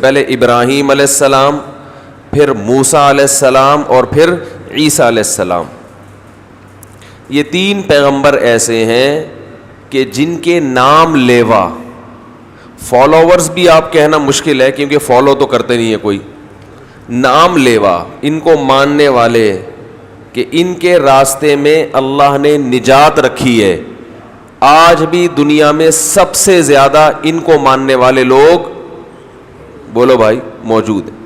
پہلے ابراہیم علیہ السلام، پھر موسیٰ علیہ السلام اور پھر عیسیٰ علیہ السلام. یہ 3 پیغمبر ایسے ہیں کہ جن کے نام لیوا، فالوورز بھی آپ کہنا مشکل ہے کیونکہ فالو تو کرتے نہیں ہے کوئی، نام لیوا، ان کو ماننے والے کہ ان کے راستے میں اللہ نے نجات رکھی ہے. آج بھی دنیا میں سب سے زیادہ ان کو ماننے والے لوگ بولو بھائی موجود ہیں.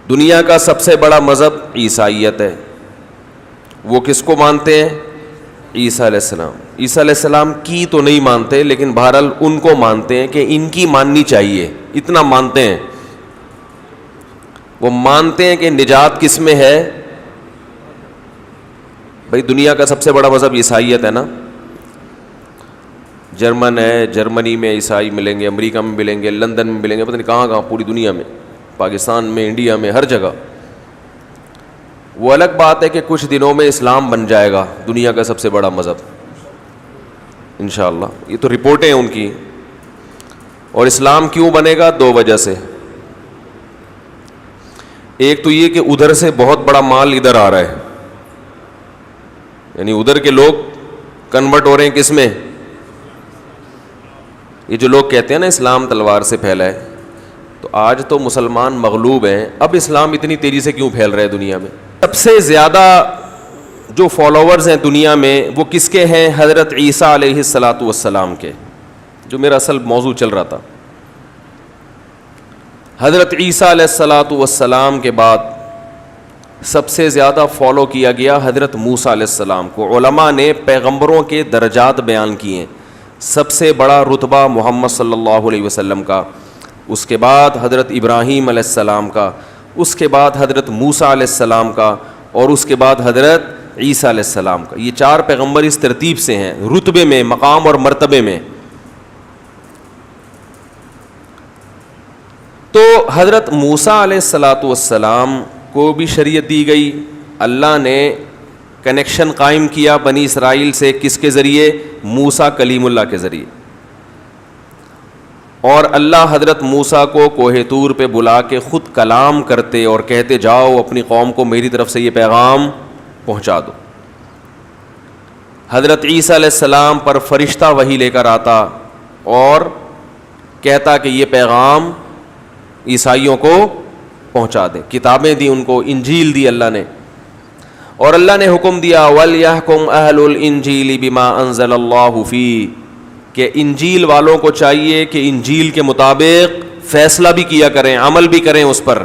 دنیا کا سب سے بڑا مذہب عیسائیت ہے. وہ کس کو مانتے ہیں؟ عیسیٰ علیہ السلام. عیسیٰ علیہ السلام کی تو نہیں مانتے لیکن بہرحال ان کو مانتے ہیں کہ ان کی ماننی چاہیے، اتنا مانتے ہیں. وہ مانتے ہیں کہ نجات کس میں ہے. بھائی دنیا کا سب سے بڑا مذہب عیسائیت ہے نا. جرمن ہے، جرمنی میں عیسائی ملیں گے، امریکہ میں ملیں گے، لندن میں ملیں گے، پتہ نہیں کہاں کہاں، پوری دنیا میں، پاکستان میں، انڈیا میں، ہر جگہ. وہ الگ بات ہے کہ کچھ دنوں میں اسلام بن جائے گا دنیا کا سب سے بڑا مذہب انشاءاللہ. یہ تو رپورٹیں ہیں ان کی. اور اسلام کیوں بنے گا؟ 2 وجہ سے. ایک تو یہ کہ ادھر سے بہت بڑا مال ادھر آ رہا ہے، یعنی ادھر کے لوگ کنورٹ ہو رہے ہیں کس میں؟ یہ جو لوگ کہتے ہیں نا اسلام تلوار سے پھیلا ہے، تو آج تو مسلمان مغلوب ہیں، اب اسلام اتنی تیزی سے کیوں پھیل رہا ہے دنیا میں؟ سب سے زیادہ جو فالوورز ہیں دنیا میں وہ کس کے ہیں؟ حضرت عیسیٰ علیہ الصلاۃ والسلام کے، جو میرا اصل موضوع چل رہا تھا. حضرت عیسیٰ علیہ الصلاۃ والسلام کے بعد سب سے زیادہ فالو کیا گیا حضرت موسیٰ علیہ السلام کو. علماء نے پیغمبروں کے درجات بیان کیے ہیں. سب سے بڑا رتبہ محمد صلی اللہ علیہ وسلم کا، اس کے بعد حضرت ابراہیم علیہ السلام کا، اس کے بعد حضرت موسیٰ علیہ السلام کا، اور اس کے بعد حضرت عیسیٰ علیہ السلام کا. یہ 4 پیغمبر اس ترتیب سے ہیں رتبے میں، مقام اور مرتبے میں. تو حضرت موسیٰ علیہ الصلاۃ والسلام کو بھی شریعت دی گئی. اللہ نے کنیکشن قائم کیا بنی اسرائیل سے، کس کے ذریعے؟ موسیٰ کلیم اللہ کے ذریعے. اور اللہ حضرت موسیٰ کو کوہ طور پہ بلا کے خود کلام کرتے اور کہتے جاؤ اپنی قوم کو میری طرف سے یہ پیغام پہنچا دو. حضرت عیسیٰ علیہ السلام پر فرشتہ وحی لے کر آتا اور کہتا کہ یہ پیغام عیسائیوں کو پہنچا دیں. کتابیں دی ان کو، انجیل دی اللہ نے، اور اللہ نے حکم دیا وَلْيَحْكُمْ أَهْلُ الْإِنْجِيلِ بِمَا أَنزَلَ اللَّهُ فِيهِ، کہ انجیل والوں کو چاہیے کہ انجیل کے مطابق فیصلہ بھی کیا کریں، عمل بھی کریں اس پر.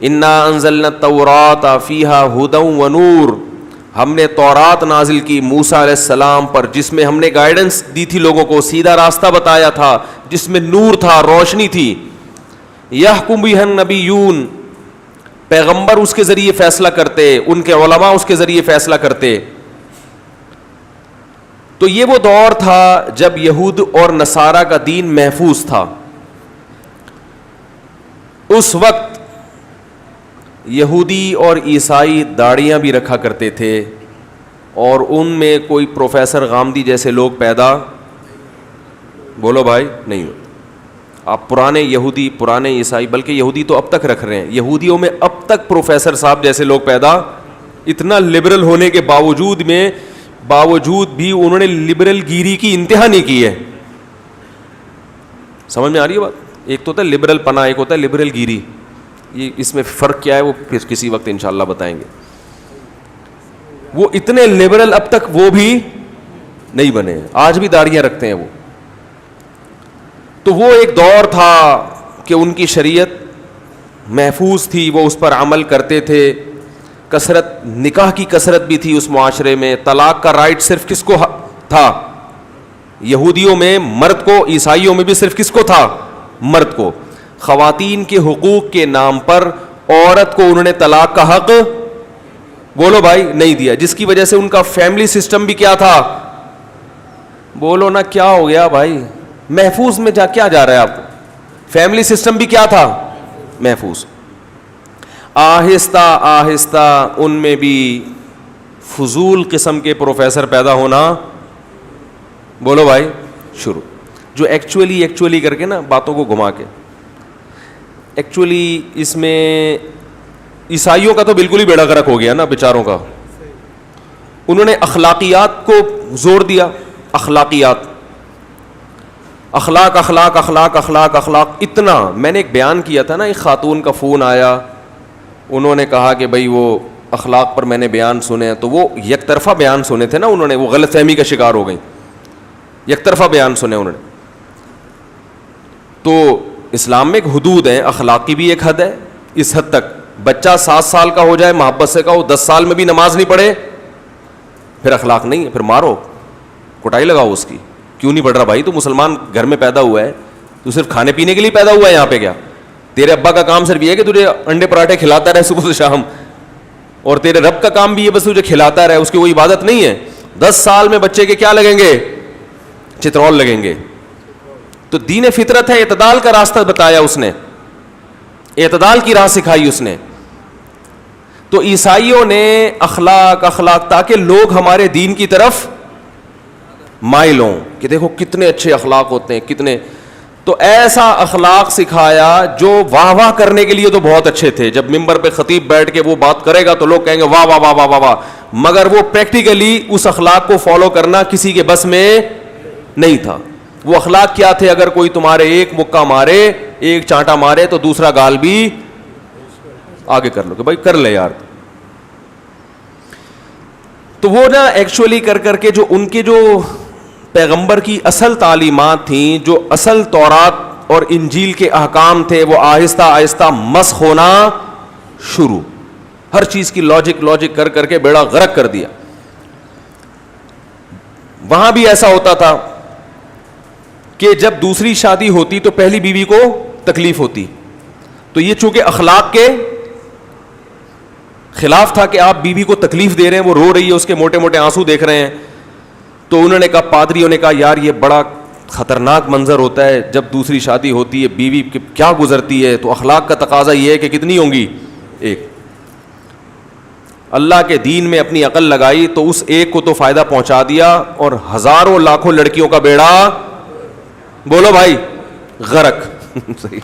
إِنَّا أَنزَلْنَا التَّوْرَاةَ فِيهَا هُدًى وَنُورٌ، ہم نے تورات نازل کی موسیٰ علیہ السلام پر، جس میں ہم نے گائیڈنس دی تھی، لوگوں کو سیدھا راستہ بتایا تھا، جس میں نور تھا، روشنی تھی. یحکم بہ النبیون، پیغمبر اس کے ذریعے فیصلہ کرتے، ان کے علماء اس کے ذریعے فیصلہ کرتے. تو یہ وہ دور تھا جب یہود اور نصارہ کا دین محفوظ تھا. اس وقت یہودی اور عیسائی داڑیاں بھی رکھا کرتے تھے، اور ان میں کوئی پروفیسر غامدی جیسے لوگ پیدا بولو بھائی نہیں ہوتے. آپ پرانے یہودی، پرانے عیسائی، بلکہ یہودی تو اب تک رکھ رہے ہیں، یہودیوں میں اب تک پروفیسر صاحب جیسے لوگ پیدا، اتنا لبرل ہونے کے باوجود بھی انہوں نے لبرل گیری کی انتہا نہیں کی ہے. سمجھ میں آ رہی ہے بات؟ ایک تو ہوتا ہے لبرل پنا، ایک ہوتا ہے لبرل گیری. یہ اس میں فرق کیا ہے وہ کسی وقت انشاءاللہ بتائیں گے. وہ اتنے لبرل اب تک وہ بھی نہیں بنے، آج بھی داڑیاں رکھتے ہیں وہ. تو وہ ایک دور تھا کہ ان کی شریعت محفوظ تھی، وہ اس پر عمل کرتے تھے. کثرت، نکاح کی کثرت بھی تھی اس معاشرے میں. طلاق کا رائٹ صرف کس کو تھا؟ یہودیوں میں مرد کو، عیسائیوں میں بھی صرف کس کو تھا؟ مرد کو. خواتین کے حقوق کے نام پر عورت کو انہوں نے طلاق کا حق بولو بھائی نہیں دیا، جس کی وجہ سے ان کا فیملی سسٹم بھی کیا تھا؟ بولو نا کیا ہو گیا بھائی؟ محفوظ میں کیا جا رہا ہے آپ کو؟ فیملی سسٹم بھی کیا تھا؟ محفوظ. آہستہ آہستہ ان میں بھی فضول قسم کے پروفیسر پیدا ہونا بولو بھائی شروع. جو ایکچولی کر کے نا باتوں کو گھما کے. ایکچولی اس میں عیسائیوں کا تو بالکل ہی بیڑا غرق ہو گیا نا بیچاروں کا. انہوں نے اخلاقیات کو زور دیا. اخلاقیات, اخلاق اخلاق اخلاق اخلاق اخلاق اتنا. میں نے ایک بیان کیا تھا نا, ایک خاتون کا فون آیا, انہوں نے کہا کہ بھائی وہ اخلاق پر میں نے بیان سنے, تو وہ یک طرفہ بیان سنے تھے نا انہوں نے, وہ غلط فہمی کا شکار ہو گئیں, یک طرفہ بیان سنے انہوں نے. تو اسلام میں ایک حدود ہیں, اخلاق کی بھی ایک حد ہے. اس حد تک بچہ 7 سال کا ہو جائے, محبت سے کہو, 10 سال میں بھی نماز نہیں پڑھے, پھر اخلاق نہیں ہے, پھر مارو, کٹائی لگاؤ اس کی. کیوں نہیں پڑھ رہا بھائی؟ تو مسلمان گھر میں پیدا ہوا ہے, تو صرف کھانے پینے کے لیے پیدا ہوا ہے یہاں پہ کیا؟ تیرے ابا کا کام صرف یہ ہے کہ تجھے انڈے پراٹھے کھلاتا رہے صبح سے شام, اور تیرے رب کا کام بھی یہ بس تجھے کھلاتا رہے, اس کی کوئی عبادت نہیں ہے. 10 سال میں بچے کے کیا لگیں گے؟ چترول لگیں گے. تو دین فطرت ہے, اعتدال کا راستہ بتایا اس نے, اعتدال کی راہ سکھائی اس نے. تو عیسائیوں نے اخلاق اخلاق تاکہ لوگ ہمارے دین کی طرف مائل ہوں کہ دیکھو کتنے اچھے اخلاق ہوتے ہیں, کتنے. تو ایسا اخلاق سکھایا جو واہ واہ کرنے کے لیے تو بہت اچھے تھے. جب ممبر پہ خطیب بیٹھ کے وہ بات کرے گا تو لوگ کہیں گے واہ واہ واہ واہ واہ واہ, مگر وہ پریکٹیکلی اس اخلاق کو فالو کرنا کسی کے بس میں نہیں تھا. وہ اخلاق کیا تھے؟ اگر کوئی تمہارے ایک مکہ مارے, ایک چانٹا مارے, تو دوسرا گال بھی آگے کر لو کہ بھائی کر لے یار. تو وہ نا ایکچولی کر کر کے جو ان کے جو پیغمبر کی اصل تعلیمات تھیں, جو اصل تورات اور انجیل کے احکام تھے, وہ آہستہ آہستہ مسخ ہونا شروع. ہر چیز کی لاجک کر کر کے بیڑا غرق کر دیا. وہاں بھی ایسا ہوتا تھا کہ جب دوسری شادی ہوتی تو پہلی بیوی کو تکلیف ہوتی. تو یہ چونکہ اخلاق کے خلاف تھا کہ آپ بیوی کو تکلیف دے رہے ہیں, وہ رو رہی ہے, اس کے موٹے موٹے آنسو دیکھ رہے ہیں. تو انہوں نے کہا, پادریوں نے کہا یار یہ بڑا خطرناک منظر ہوتا ہے جب دوسری شادی ہوتی ہے, بیوی کیا گزرتی ہے. تو اخلاق کا تقاضا یہ ہے کہ کتنی ہوں گی؟ ایک. اللہ کے دین میں اپنی عقل لگائی تو اس ایک کو تو فائدہ پہنچا دیا, اور ہزاروں لاکھوں لڑکیوں کا بیڑا, بولو بھائی, غرق. صحیح.